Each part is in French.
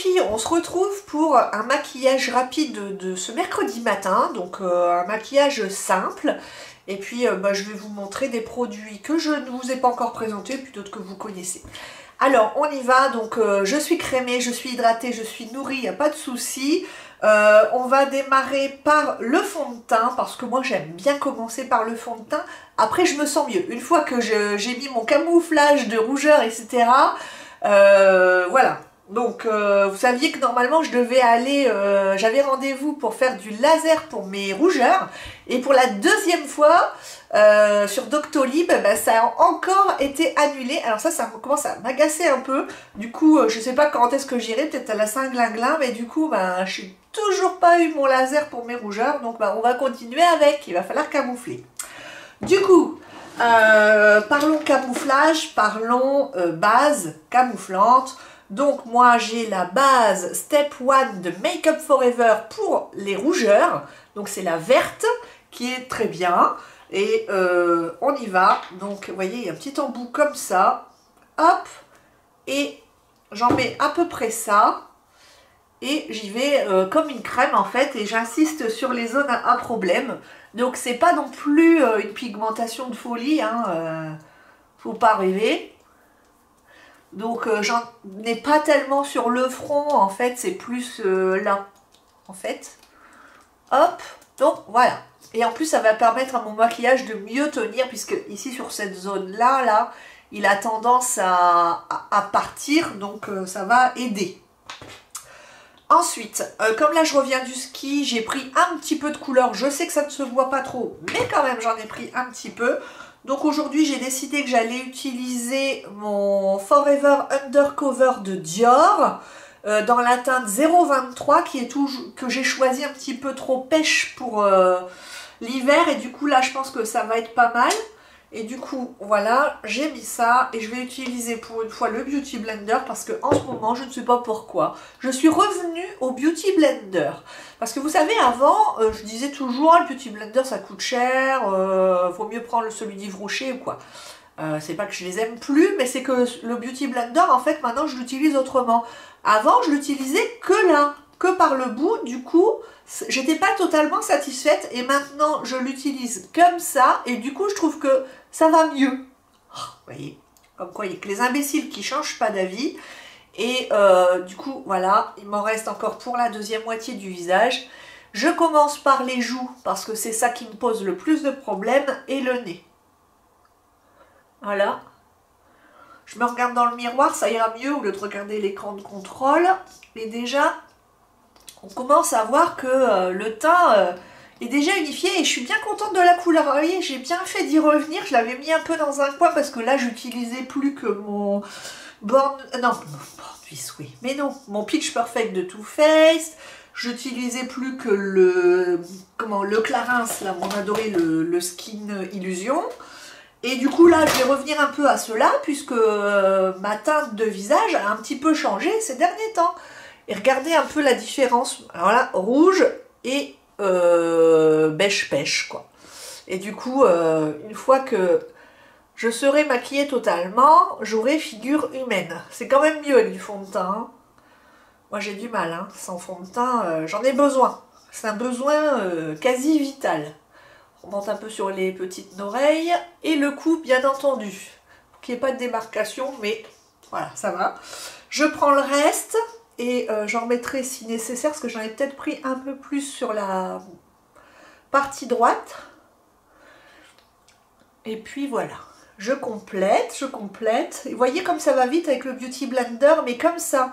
filles, on se retrouve pour un maquillage rapide de ce mercredi matin, donc un maquillage simple. Et puis je vais vous montrer des produits que je ne vous ai pas encore présentés, puis d'autres que vous connaissez. Alors on y va, donc je suis crémée, je suis hydratée, je suis nourrie, il n'y a pas de souci. On va démarrer par le fond de teint, parce que moi j'aime bien commencer par le fond de teint. Après je me sens mieux, une fois que j'ai mis mon camouflage de rougeur, etc. Voilà. Donc vous saviez que normalement je devais aller, j'avais rendez-vous pour faire du laser pour mes rougeurs, et pour la deuxième fois sur Doctolib, ça a encore été annulé. Alors ça commence à m'agacer un peu. Du coup je sais pas quand est-ce que j'irai, peut-être à la Saint-Glinglin, mais du coup je suis toujours pas eu mon laser pour mes rougeurs, donc on va continuer avec, il va falloir camoufler. Du coup parlons camouflage, parlons base camouflante. Donc moi j'ai la base Step 1 de Make Up For Ever pour les rougeurs. Donc c'est la verte qui est très bien. Et on y va. Donc vous voyez, il y a un petit embout comme ça. Hop. Et j'en mets à peu près ça. Et j'y vais comme une crème en fait. Et j'insiste sur les zones à problème. Donc c'est pas non plus une pigmentation de folie. Faut pas rêver. Donc j'en ai pas tellement sur le front, en fait, c'est plus là, en fait. Hop, donc voilà. Et en plus, ça va permettre à mon maquillage de mieux tenir, puisque ici, sur cette zone-là, il a tendance à partir, donc ça va aider. Ensuite, comme là, je reviens du ski, j'ai pris un petit peu de couleur. Je sais que ça ne se voit pas trop, mais quand même, j'en ai pris un petit peu. Donc aujourd'hui, j'ai décidé que j'allais utiliser mon Forever Undercover de Dior dans la teinte 023 qui est que j'ai choisi un petit peu trop pêche pour l'hiver. Et du coup, là, je pense que ça va être pas mal. Et du coup, voilà, j'ai mis ça et je vais utiliser pour une fois le Beauty Blender parce que en ce moment, je ne sais pas pourquoi, je suis revenue au Beauty Blender. Parce que vous savez, avant, je disais toujours, le Beauty Blender, ça coûte cher, vaut mieux prendre celui d'Yves Rocher ou quoi. C'est pas que je les aime plus, mais c'est que le Beauty Blender, en fait, maintenant, je l'utilise autrement. Avant, je l'utilisais que là, que par le bout, du coup, j'étais pas totalement satisfaite et maintenant je l'utilise comme ça et du coup je trouve que ça va mieux. Oh, vous voyez, comme quoi il n'y a que les imbéciles qui changent pas d'avis. Et du coup voilà, il m'en reste encore pour la deuxième moitié du visage. Je commence par les joues parce que c'est ça qui me pose le plus de problèmes et le nez. Voilà. Je me regarde dans le miroir, ça ira mieux au lieu de regarder l'écran de contrôle. Et déjà, on commence à voir que le teint est déjà unifié et je suis bien contente de la couleur. Vous voyez, j'ai bien fait d'y revenir. Je l'avais mis un peu dans un coin parce que là, j'utilisais plus que mon Born... non, Born This, oui. Mais non, mon Pitch Perfect de Too Faced. J'utilisais plus que le Clarins, là, mon adoré, le Skin Illusion. Et du coup, là, je vais revenir un peu à cela puisque ma teinte de visage a un petit peu changé ces derniers temps. Et regardez un peu la différence. Alors là, rouge et beige pêche, quoi. Et du coup, une fois que je serai maquillée totalement, j'aurai figure humaine. C'est quand même mieux avec du fond de teint. Hein. Moi, j'ai du mal. Hein. Sans fond de teint, j'en ai besoin. C'est un besoin quasi vital. On monte un peu sur les petites oreilles. Et le cou, bien entendu. Pour qu'il n'y ait pas de démarcation, mais voilà, ça va. Je prends le reste. Et j'en remettrai si nécessaire, parce que j'en ai peut-être pris un peu plus sur la partie droite. Et puis voilà, je complète. Et vous voyez comme ça va vite avec le Beauty Blender, mais comme ça.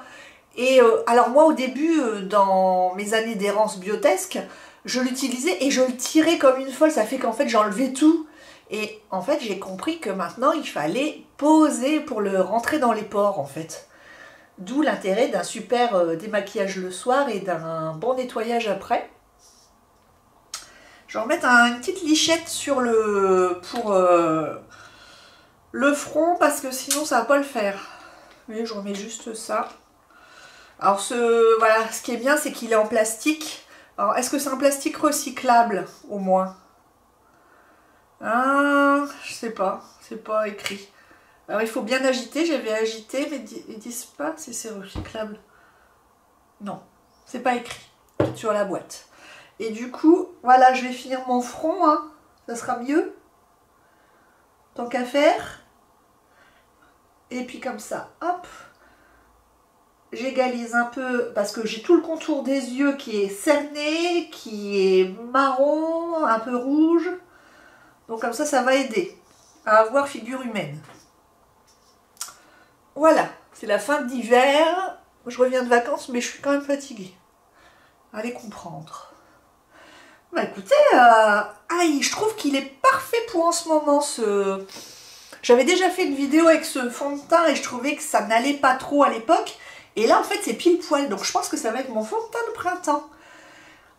Et alors moi au début, dans mes années d'errance biotesque, je l'utilisais et je le tirais comme une folle. Ça fait qu'en fait j'enlevais tout. Et en fait j'ai compris que maintenant il fallait poser pour le rentrer dans les pores en fait. D'où l'intérêt d'un super démaquillage le soir et d'un bon nettoyage après. Je vais remettre une petite lichette sur pour le front parce que sinon ça va pas le faire. Vous voyez, je remets juste ça. Alors voilà, ce qui est bien, c'est qu'il est en plastique. Alors est-ce que c'est un plastique recyclable au moins? Je sais pas, c'est pas écrit. Alors il faut bien agiter, j'avais agité, mais ils disent pas si c'est recyclable. Non, c'est pas écrit sur la boîte. Et du coup, voilà, je vais finir mon front, hein. Ça sera mieux. Tant qu'à faire. Et puis comme ça, hop. J'égalise un peu parce que j'ai tout le contour des yeux qui est cerné, qui est marron, un peu rouge. Donc comme ça va aider à avoir figure humaine. Voilà, c'est la fin d'hiver. Je reviens de vacances, mais je suis quand même fatiguée. Allez comprendre. Bah écoutez, aïe, je trouve qu'il est parfait pour en ce moment. J'avais déjà fait une vidéo avec ce fond de teint et je trouvais que ça n'allait pas trop à l'époque. Et là, en fait, c'est pile poil. Donc, je pense que ça va être mon fond de teint de printemps.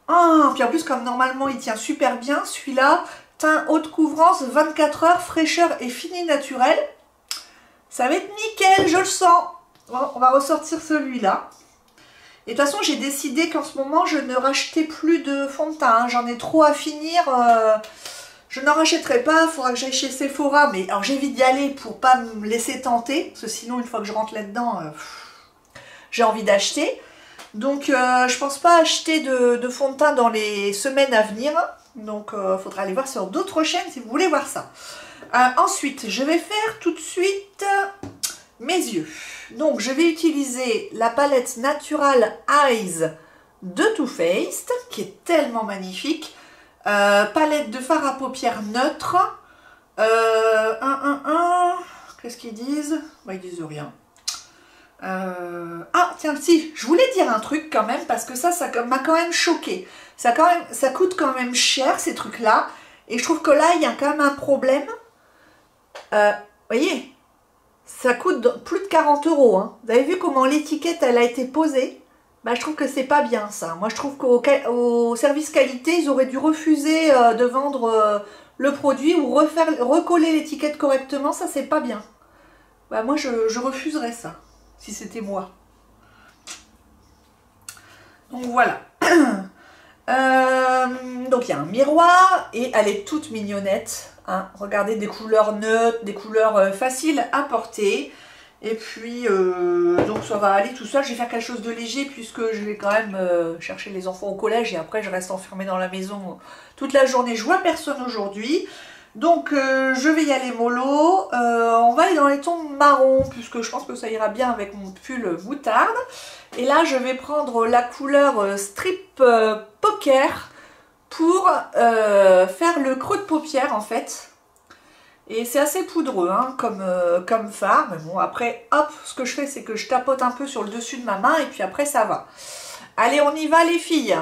Ah, puis en plus, comme normalement, il tient super bien, celui-là, teint haute couvrance, 24 heures, fraîcheur et fini naturel. Ça va être nickel, je le sens. Bon, on va ressortir celui-là. Et de toute façon, j'ai décidé qu'en ce moment, je ne rachetais plus de fond de teint. Hein. J'en ai trop à finir. Je n'en rachèterai pas. Il faudra que j'aille chez Sephora. Mais alors, j'évite d'y aller pour pas me laisser tenter. Parce que sinon, une fois que je rentre là-dedans... j'ai envie d'acheter. Donc, je pense pas acheter de fond de teint dans les semaines à venir. Donc, il faudra aller voir sur d'autres chaînes si vous voulez voir ça. Ensuite, je vais faire tout de suite mes yeux. Donc, je vais utiliser la palette Natural Eyes de Too Faced, qui est tellement magnifique. Palette de fard à paupières neutre. Qu'est-ce qu'ils disent? Bah, ils disent rien. Ah tiens, si, je voulais dire un truc quand même parce que ça m'a quand même choqué. Ça coûte quand même cher ces trucs là et je trouve que là il y a quand même un problème. Voyez, ça coûte plus de 40 €. Hein. Vous avez vu comment l'étiquette elle a été posée? Bah, je trouve que c'est pas bien ça. Moi je trouve qu'au service qualité ils auraient dû refuser de vendre le produit ou recoller l'étiquette correctement. Ça c'est pas bien. Bah, moi je refuserais ça. Si c'était moi. Donc voilà. Donc il y a un miroir et elle est toute mignonnette. Hein. Regardez, des couleurs neutres, des couleurs faciles à porter. Et puis, donc ça va aller tout seul. Je vais faire quelque chose de léger puisque je vais quand même chercher les enfants au collège et après je reste enfermée dans la maison toute la journée. Je vois personne aujourd'hui. Donc je vais y aller mollo, on va aller dans les tons marron puisque je pense que ça ira bien avec mon pull moutarde. Et là je vais prendre la couleur Strip Poker pour faire le creux de paupière en fait. Et c'est assez poudreux hein, comme fard, mais bon après hop, ce que je fais c'est que je tapote un peu sur le dessus de ma main et puis après ça va. Allez on y va les filles.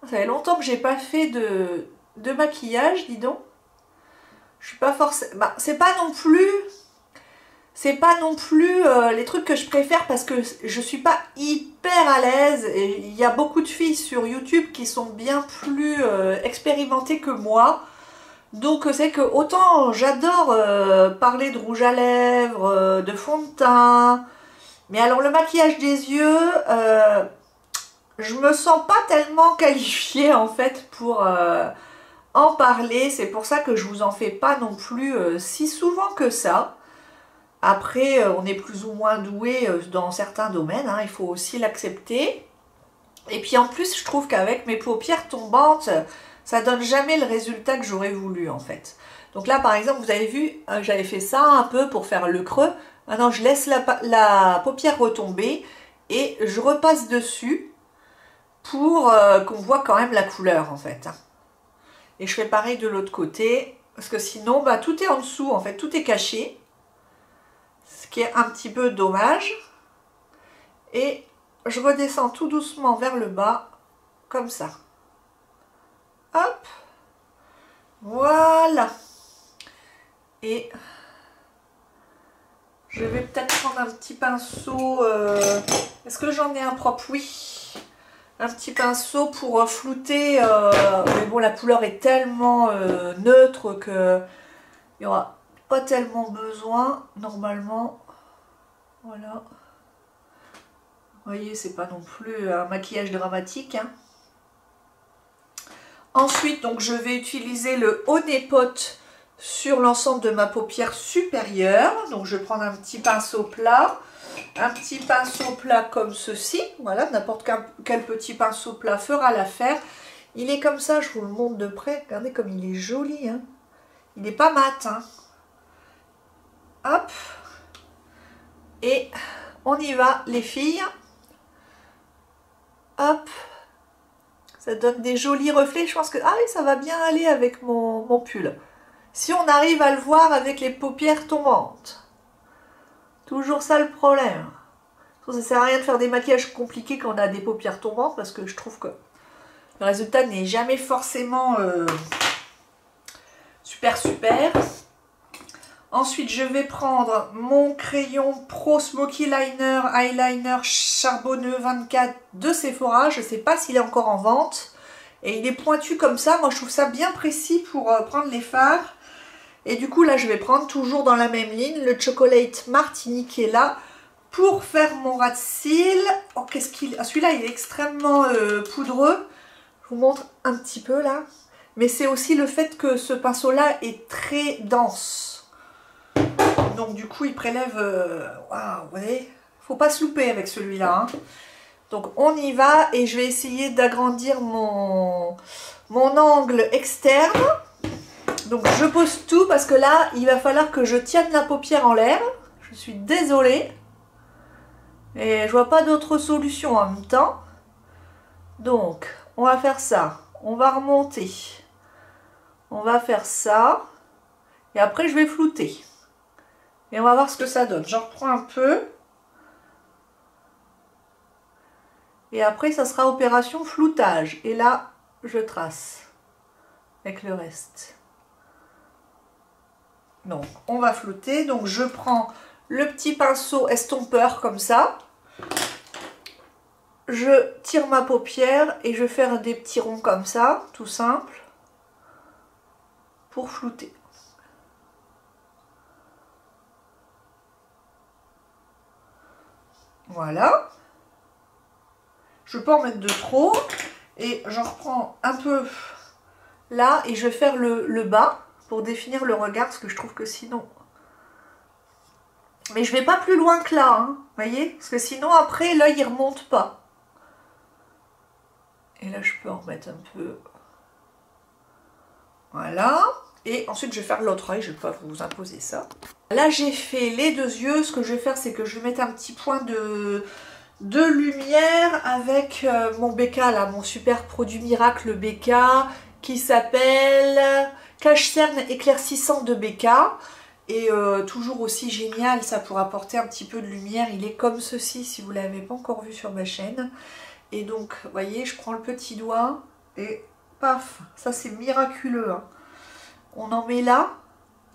Ça fait longtemps que j'ai pas fait de maquillage, dis donc. Je suis pas forcément... Bah, c'est pas non plus les trucs que je préfère parce que je suis pas hyper à l'aise. Et il y a beaucoup de filles sur YouTube qui sont bien plus expérimentées que moi. Donc c'est que autant j'adore parler de rouge à lèvres, de fond de teint. Mais alors le maquillage des yeux, je me sens pas tellement qualifiée en fait pour... en parler, c'est pour ça que je vous en fais pas non plus si souvent que ça. Après, on est plus ou moins doué dans certains domaines, hein, il faut aussi l'accepter. Et puis en plus, je trouve qu'avec mes paupières tombantes, ça donne jamais le résultat que j'aurais voulu en fait. Donc là, par exemple, vous avez vu, j'avais fait ça un peu pour faire le creux. Maintenant, je laisse la paupière retomber et je repasse dessus pour qu'on voit quand même la couleur en fait. Et je fais pareil de l'autre côté, parce que sinon, bah, tout est en dessous, en fait, tout est caché. Ce qui est un petit peu dommage. Et je redescends tout doucement vers le bas, comme ça. Hop. Voilà. Et je vais peut-être prendre un petit pinceau. Est-ce que j'en ai un propre? Oui. Un petit pinceau pour flouter, mais bon la couleur est tellement neutre que il n'y aura pas tellement besoin normalement. Voilà. Vous voyez, c'est pas non plus un maquillage dramatique. Hein. Ensuite, donc je vais utiliser le Honey Pot sur l'ensemble de ma paupière supérieure. Donc je vais prendre un petit pinceau plat. un petit pinceau plat comme ceci. Voilà, n'importe quel petit pinceau plat fera l'affaire. Il est comme ça, je vous le montre de près. Regardez comme il est joli. Hein. Il n'est pas mat. Hein. Hop. Et on y va, les filles. Hop. Ça donne des jolis reflets. Je pense que ah oui, ça va bien aller avec mon pull. Si on arrive à le voir avec les paupières tombantes. Toujours ça le problème. Ça sert à rien de faire des maquillages compliqués quand on a des paupières tombantes parce que je trouve que le résultat n'est jamais forcément super. Ensuite, je vais prendre mon crayon Pro Smoky Liner Eyeliner Charbonneux 24 de Sephora. Je ne sais pas s'il est encore en vente. Et il est pointu comme ça. Moi, je trouve ça bien précis pour prendre les fards. Et du coup, là, je vais prendre toujours dans la même ligne le Chocolate Martini qui est là pour faire mon ras de cils. Oh, qu'est-ce qu'il... Ah, celui-là, il est extrêmement poudreux. Je vous montre un petit peu là. Mais c'est aussi le fait que ce pinceau-là est très dense. Donc, du coup, il prélève... Waouh, vous voyez, faut pas se louper avec celui-là. Hein. Donc, on y va et je vais essayer d'agrandir mon angle externe. Donc je pose tout parce que là, il va falloir que je tienne la paupière en l'air. Je suis désolée. Et je vois pas d'autre solution en même temps. Donc, on va faire ça. On va remonter. On va faire ça. Et après, je vais flouter. Et on va voir ce que ça donne. J'en reprends un peu. Et après, ça sera opération floutage. Et là, je trace avec le reste. Donc, on va flouter. Donc, je prends le petit pinceau estompeur comme ça. Je tire ma paupière et je vais faire des petits ronds comme ça, tout simple, pour flouter. Voilà. Je peux en mettre de trop. Et j'en reprends un peu là et je vais faire le bas. Pour définir le regard, parce que je trouve que sinon... Mais je vais pas plus loin que là, hein, voyez? Parce que sinon, après, l'œil, il remonte pas. Et là, je peux en remettre un peu. Voilà. Et ensuite, je vais faire l'autre œil, je ne vais pas vous imposer ça. Là, j'ai fait les deux yeux. Ce que je vais faire, c'est que je vais mettre un petit point de lumière avec mon BK, là, mon super produit miracle BK, qui s'appelle... Cache-cerne éclaircissant de BK. Et toujours aussi génial, ça pour apporter un petit peu de lumière. Il est comme ceci, si vous ne l'avez pas encore vu sur ma chaîne. Et donc, vous voyez, je prends le petit doigt et paf, ça c'est miraculeux. Hein. On en met là.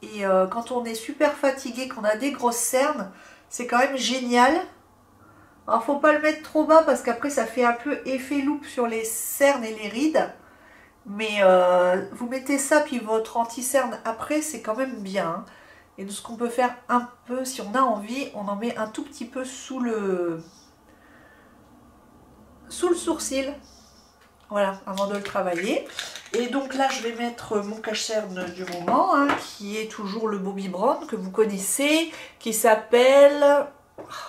Et quand on est super fatigué, qu'on a des grosses cernes, c'est quand même génial. Alors, faut pas le mettre trop bas parce qu'après, ça fait un peu effet loupe sur les cernes et les rides. Mais vous mettez ça puis votre anti-cerne après, c'est quand même bien. Hein. Et de ce qu'on peut faire un peu, si on a envie, on en met un tout petit peu sous le sourcil. Voilà, avant de le travailler. Et donc là, je vais mettre mon cache-cerne du moment, hein, qui est toujours le Bobbi Brown, que vous connaissez, qui s'appelle,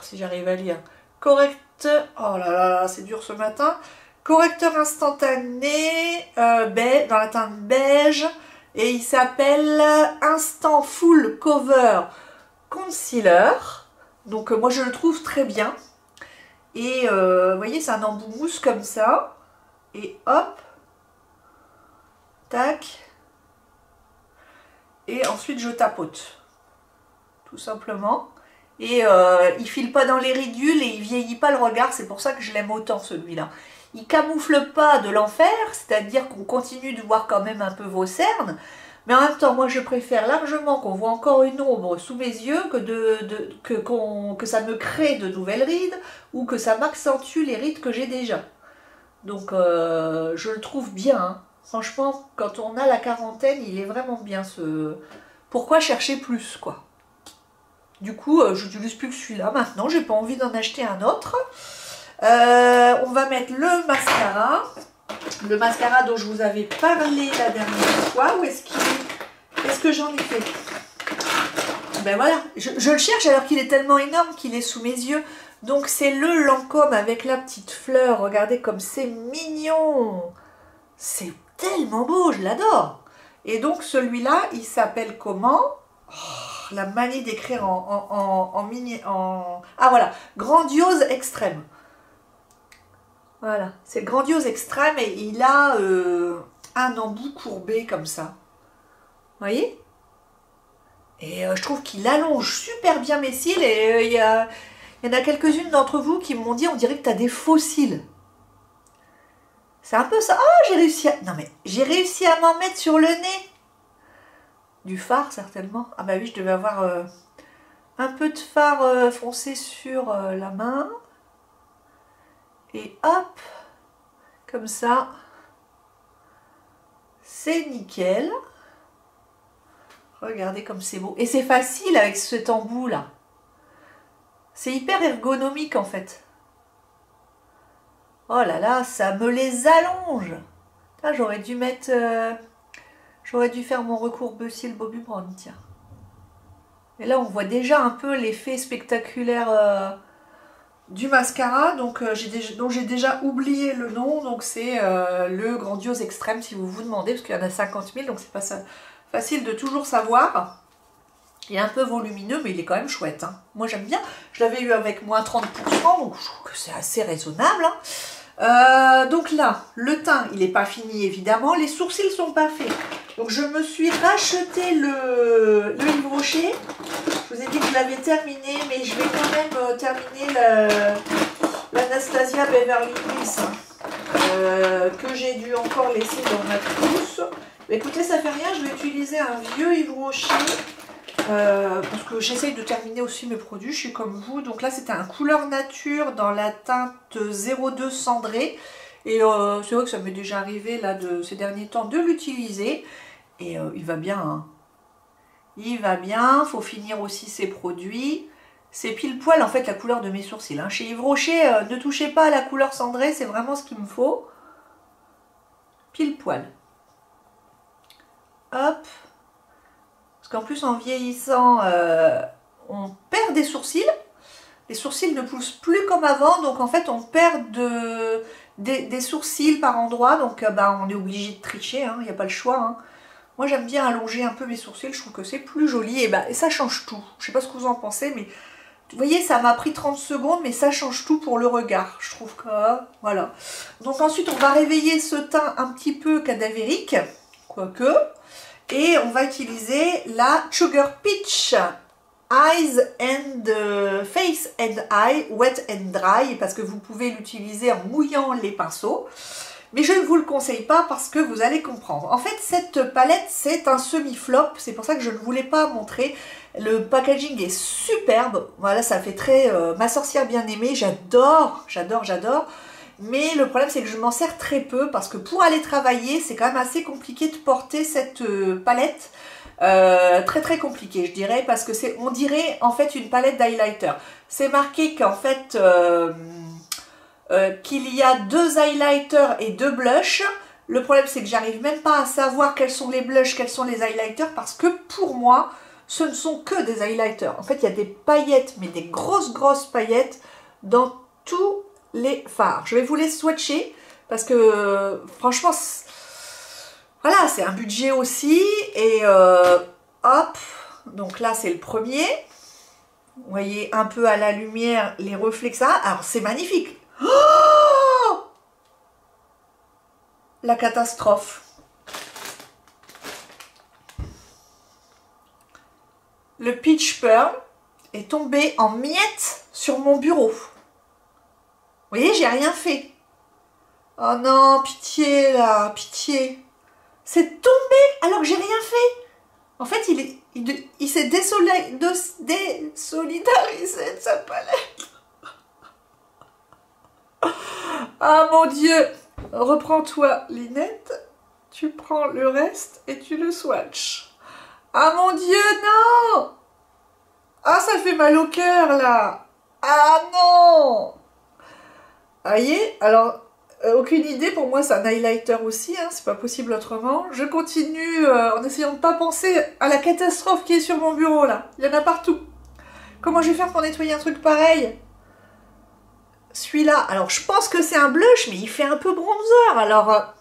si j'arrive à lire, Correct... Oh là là, c'est dur ce matin. Correcteur instantané, dans la teinte beige, et il s'appelle Instant Full Cover Concealer. Donc moi je le trouve très bien. Et vous voyez, c'est un embout mousse comme ça. Et hop, tac. Et ensuite je tapote, tout simplement. Et il file pas dans les ridules et il vieillit pas le regard, c'est pour ça que je l'aime autant celui-là. Il camoufle pas de l'enfer, c'est-à-dire qu'on continue de voir quand même un peu vos cernes, mais en même temps, moi je préfère largement qu'on voit encore une ombre sous mes yeux que ça me crée de nouvelles rides ou que ça m'accentue les rides que j'ai déjà. Donc je le trouve bien, hein. Franchement, quand on a la quarantaine, il est vraiment bien ce... Pourquoi chercher plus, quoi? Du coup, je n'utilise plus que celui-là maintenant, j'ai pas envie d'en acheter un autre. On va mettre le mascara. Le mascara dont je vous avais parlé la dernière fois. Où est-ce qu'il est? Qu'est-ce que j'en ai fait? ben voilà, je le cherche alors qu'il est tellement énorme qu'il est sous mes yeux. Donc c'est le Lancôme avec la petite fleur. Regardez comme c'est mignon. C'est tellement beau, je l'adore. Et donc celui-là, il s'appelle comment? Oh, la manie d'écrire Ah voilà, Grandiose Extrême. Voilà, c'est Grandiose Extrême et il a un embout courbé comme ça. Vous voyez? Et je trouve qu'il allonge super bien mes cils et il y en a quelques-unes d'entre vous qui m'ont dit on dirait que tu as des faux cils. C'est un peu ça. Ah, j'ai réussi à... Non mais, j'ai réussi à m'en mettre sur le nez. Du fard, certainement. Ah bah oui, je devais avoir un peu de fard foncé sur la main. Et hop, comme ça. C'est nickel. Regardez comme c'est beau. Et c'est facile avec cet embout là. C'est hyper ergonomique en fait. Oh là là, ça me les allonge. J'aurais dû mettre... j'aurais dû faire mon recourbe-cils Bobbi Brown, tiens. Et là, on voit déjà un peu l'effet spectaculaire du mascara. Donc, j'ai déjà oublié le nom. Donc, c'est le Grandiose Extrême, si vous vous demandez, parce qu'il y en a 50 000. Donc, c'est pas ça, facile de toujours savoir. Il est un peu volumineux, mais il est quand même chouette. Hein. Moi, j'aime bien. Je l'avais eu avec moins 30%, donc je trouve que c'est assez raisonnable. Hein. Donc là, le teint, il n'est pas fini évidemment, les sourcils sont pas faits. Donc je me suis racheté le Yves Rocher. Je vous ai dit que je l'avais terminé, mais je vais quand même terminer l'Anastasia Beverly Hills que j'ai dû encore laisser dans ma trousse. Mais écoutez, ça fait rien, je vais utiliser un vieux Yves Rocher. Parce que j'essaye de terminer aussi mes produits, je suis comme vous. Donc là c'était un couleur nature dans la teinte 02 cendré. Et c'est vrai que ça m'est déjà arrivé là ces derniers temps de l'utiliser. Et il va bien. Hein. Il va bien, faut finir aussi ses produits. C'est pile poil en fait la couleur de mes sourcils. Hein. Chez Yves Rocher, ne touchez pas à la couleur cendrée, c'est vraiment ce qu'il me faut. Pile poil. Hop. Parce qu'en plus, en vieillissant, on perd des sourcils. Les sourcils ne poussent plus comme avant. Donc, en fait, on perd des sourcils par endroit. Donc, bah, on est obligé de tricher. Hein, il n'y a pas le choix. Hein. Moi, j'aime bien allonger un peu mes sourcils. Je trouve que c'est plus joli. Et, bah, et ça change tout. Je ne sais pas ce que vous en pensez. Mais vous voyez, ça m'a pris 30 secondes. Mais ça change tout pour le regard. Je trouve que... voilà. Donc, ensuite, on va réveiller ce teint un petit peu cadavérique. Quoique... Et on va utiliser la Sugar Peach Eyes and Face and Eye Wet and Dry parce que vous pouvez l'utiliser en mouillant les pinceaux. Mais je ne vous le conseille pas parce que vous allez comprendre. En fait, cette palette, c'est un semi-flop. C'est pour ça que je ne voulais pas montrer. Le packaging est superbe. Voilà, ça fait très ma sorcière bien-aimée. J'adore, j'adore, j'adore. Mais le problème, c'est que je m'en sers très peu parce que pour aller travailler, c'est quand même assez compliqué de porter cette palette. Très très compliqué, je dirais, parce que c'est, on dirait en fait une palette d'highlighter. C'est marqué qu'en fait, qu'il y a 2 highlighters et 2 blushs. Le problème, c'est que j'arrive même pas à savoir quels sont les blushs, quels sont les highlighters, parce que pour moi, ce ne sont que des highlighters. En fait, il y a des paillettes, mais des grosses paillettes dans tout les fards. Je vais vous les swatcher parce que franchement voilà, c'est un budget aussi et hop, donc là c'est le premier, vous voyez un peu à la lumière les reflets que ça a. Alors c'est magnifique. Oh, la catastrophe. Le Peach Pearl est tombé en miettes sur mon bureau. Vous voyez, j'ai rien fait. Oh non, pitié là, pitié. C'est tombé alors que j'ai rien fait. En fait, il s'est désolidarisé de sa palette. Ah mon Dieu. Reprends-toi, Linette. Tu prends le reste et tu le swatches. Ah mon Dieu, non. Ah, ça fait mal au cœur là. Ah non. Vous voyez, alors Aucune idée, pour moi c'est un highlighter aussi, hein, c'est pas possible autrement. Je continue en essayant de pas penser à la catastrophe qui est sur mon bureau là. Il y en a partout. Comment je vais faire pour nettoyer un truc pareil? Celui-là, alors je pense que c'est un blush, mais il fait un peu bronzer, alors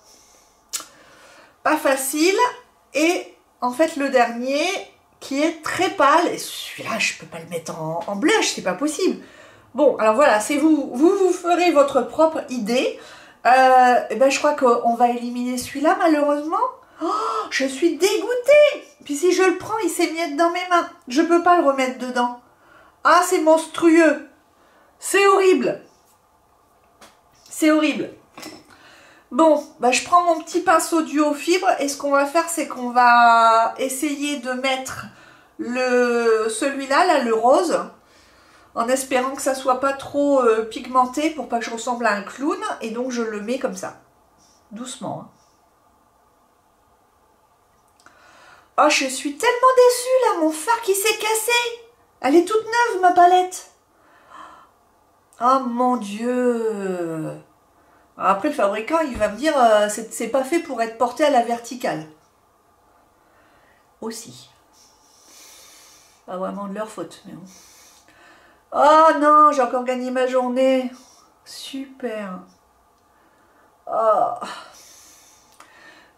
pas facile. Et en fait le dernier qui est très pâle, et celui-là je peux pas le mettre en blush, c'est pas possible. Bon, alors voilà, c'est vous ferez votre propre idée. Et ben je crois qu'on va éliminer celui-là malheureusement. Oh, je suis dégoûtée. Puis si je le prends, il s'émiette dans mes mains. Je peux pas le remettre dedans. Ah, c'est monstrueux. C'est horrible. C'est horrible. Bon, bah je prends mon petit pinceau duo fibre et ce qu'on va faire, c'est qu'on va essayer de mettre celui-là, là, le rose, en espérant que ça soit pas trop pigmenté pour pas que je ressemble à un clown. Et donc je le mets comme ça, doucement. Hein. Oh, je suis tellement déçue là, mon fard qui s'est cassé. Elle est toute neuve ma palette. Oh mon Dieu. Après le fabricant il va me dire c'est pas fait pour être porté à la verticale. Aussi. Pas vraiment de leur faute, mais bon. Oh non, j'ai encore gagné ma journée. Super. Oh.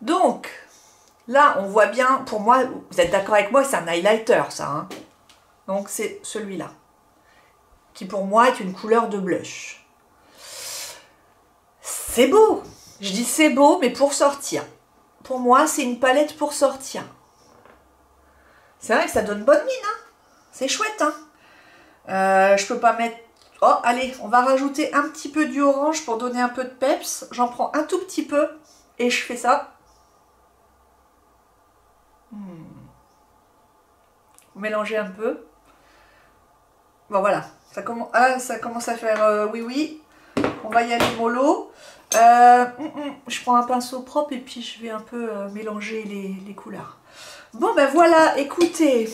Donc, là, on voit bien, pour moi, vous êtes d'accord avec moi, c'est un highlighter, ça. Hein. Donc, c'est celui-là. Qui, pour moi, est une couleur de blush. C'est beau. Je dis c'est beau, mais pour sortir. Pour moi, c'est une palette pour sortir. C'est vrai que ça donne bonne mine, hein. C'est chouette, hein. Je peux pas mettre... Oh, allez, on va rajouter un petit peu du orange pour donner un peu de peps. J'en prends un tout petit peu et je fais ça. Mélanger un peu. Bon, voilà. Ça commence à faire oui, oui. On va y aller mollo. Je prends un pinceau propre et puis je vais un peu mélanger les couleurs. Bon, ben voilà, écoutez.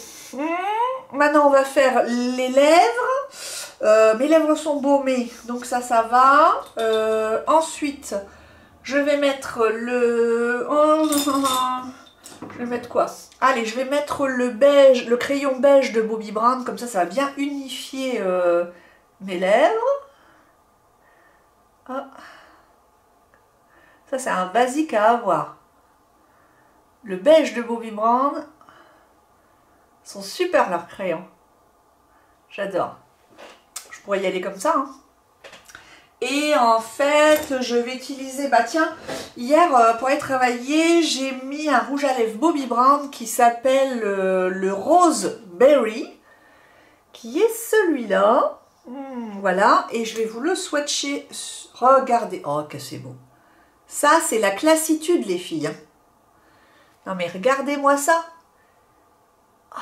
Maintenant, on va faire les lèvres. Mes lèvres sont baumées, donc ça va. Ensuite, je vais mettre le... je vais mettre quoi? Allez, je vais mettre le beige, le crayon beige de Bobbi Brown, comme ça va bien unifier mes lèvres. Ah. Ça, c'est un basique à avoir. Le beige de Bobbi Brown. Ils sont super leurs crayons. J'adore. Je pourrais y aller comme ça. Hein. Et en fait, je vais utiliser... Bah tiens, hier, pour aller travailler, j'ai mis un rouge à lèvres Bobbi Brown qui s'appelle le Rose Berry. Qui est celui-là. Voilà. Et je vais vous le swatcher. Regardez. Oh, que c'est beau. Ça, c'est la classitude, les filles. Hein. Non, mais regardez-moi ça. Oh,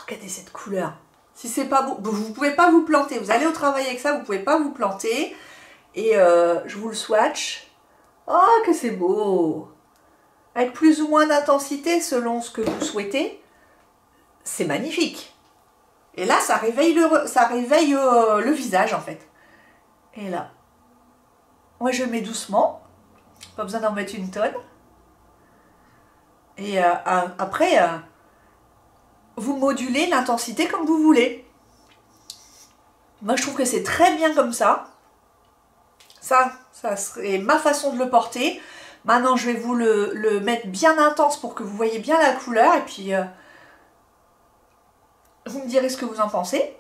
regardez cette couleur. Si c'est pas beau, vous ne pouvez pas vous planter. Vous allez au travail avec ça, vous ne pouvez pas vous planter. Et je vous le swatch. Oh, que c'est beau. Avec plus ou moins d'intensité selon ce que vous souhaitez. C'est magnifique. Et là, ça réveille le visage, en fait. Et là. Moi, je mets doucement. Pas besoin d'en mettre une tonne. Et après, vous modulez l'intensité comme vous voulez. Moi, je trouve que c'est très bien comme ça. Ça serait ma façon de le porter. Maintenant, je vais vous le mettre bien intense pour que vous voyez bien la couleur. Et puis, vous me direz ce que vous en pensez.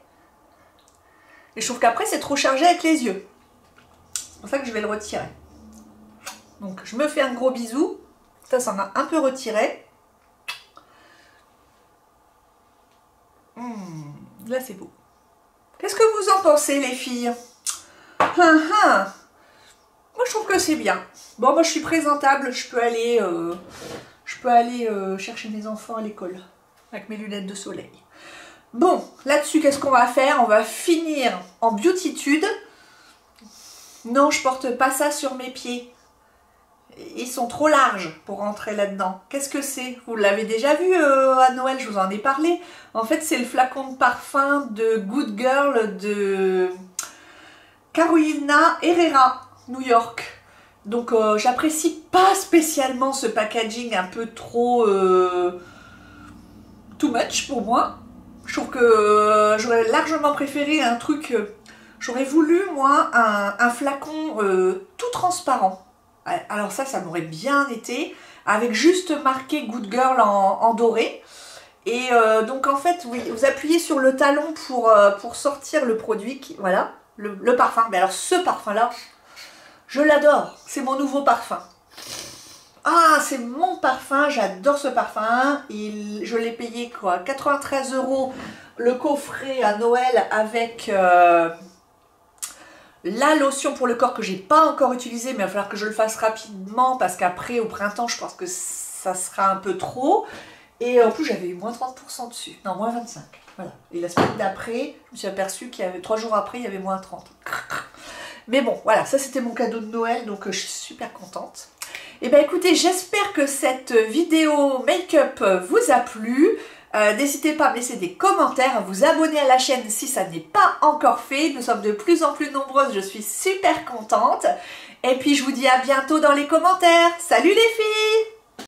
Et je trouve qu'après, c'est trop chargé avec les yeux. C'est pour ça que je vais le retirer. Donc, je me fais un gros bisou. Ça en a un peu retiré. Là, c'est beau. Qu'est-ce que vous en pensez, les filles? Moi, je trouve que c'est bien. Bon, moi, je suis présentable. Je peux aller chercher mes enfants à l'école avec mes lunettes de soleil. Bon, là-dessus, qu'est-ce qu'on va faire? On va finir en beautitude. Non, je porte pas ça sur mes pieds. Ils sont trop larges pour rentrer là-dedans. Qu'est-ce que c'est? Vous l'avez déjà vu à Noël, je vous en ai parlé. En fait, c'est le flacon de parfum de Good Girl de Carolina Herrera, New York. Donc j'apprécie pas spécialement ce packaging un peu trop too much pour moi. Je trouve que j'aurais largement préféré un truc, j'aurais voulu moi un flacon tout transparent. Alors ça m'aurait bien été, avec juste marqué Good Girl en doré. Et donc en fait, oui, vous appuyez sur le talon pour sortir le produit, voilà, le parfum. Mais alors ce parfum-là, je l'adore, c'est mon nouveau parfum. Ah, c'est mon parfum, j'adore ce parfum. Je l'ai payé quoi, 93 € le coffret à Noël avec la lotion pour le corps que j'ai pas encore utilisée, mais il va falloir que je le fasse rapidement parce qu'après au printemps, je pense que ça sera un peu trop. Et en plus, j'avais eu moins 30% dessus. Non, moins 25. Voilà. Et la semaine d'après, je me suis aperçue qu'il y avait 3 jours après, il y avait moins 30. Mais bon, voilà, ça c'était mon cadeau de Noël, donc je suis super contente. Et bien écoutez, j'espère que cette vidéo make-up vous a plu. N'hésitez pas à me laisser des commentaires, à vous abonner à la chaîne si ça n'est pas encore fait. Nous sommes de plus en plus nombreuses, je suis super contente. Et puis je vous dis à bientôt dans les commentaires. Salut les filles!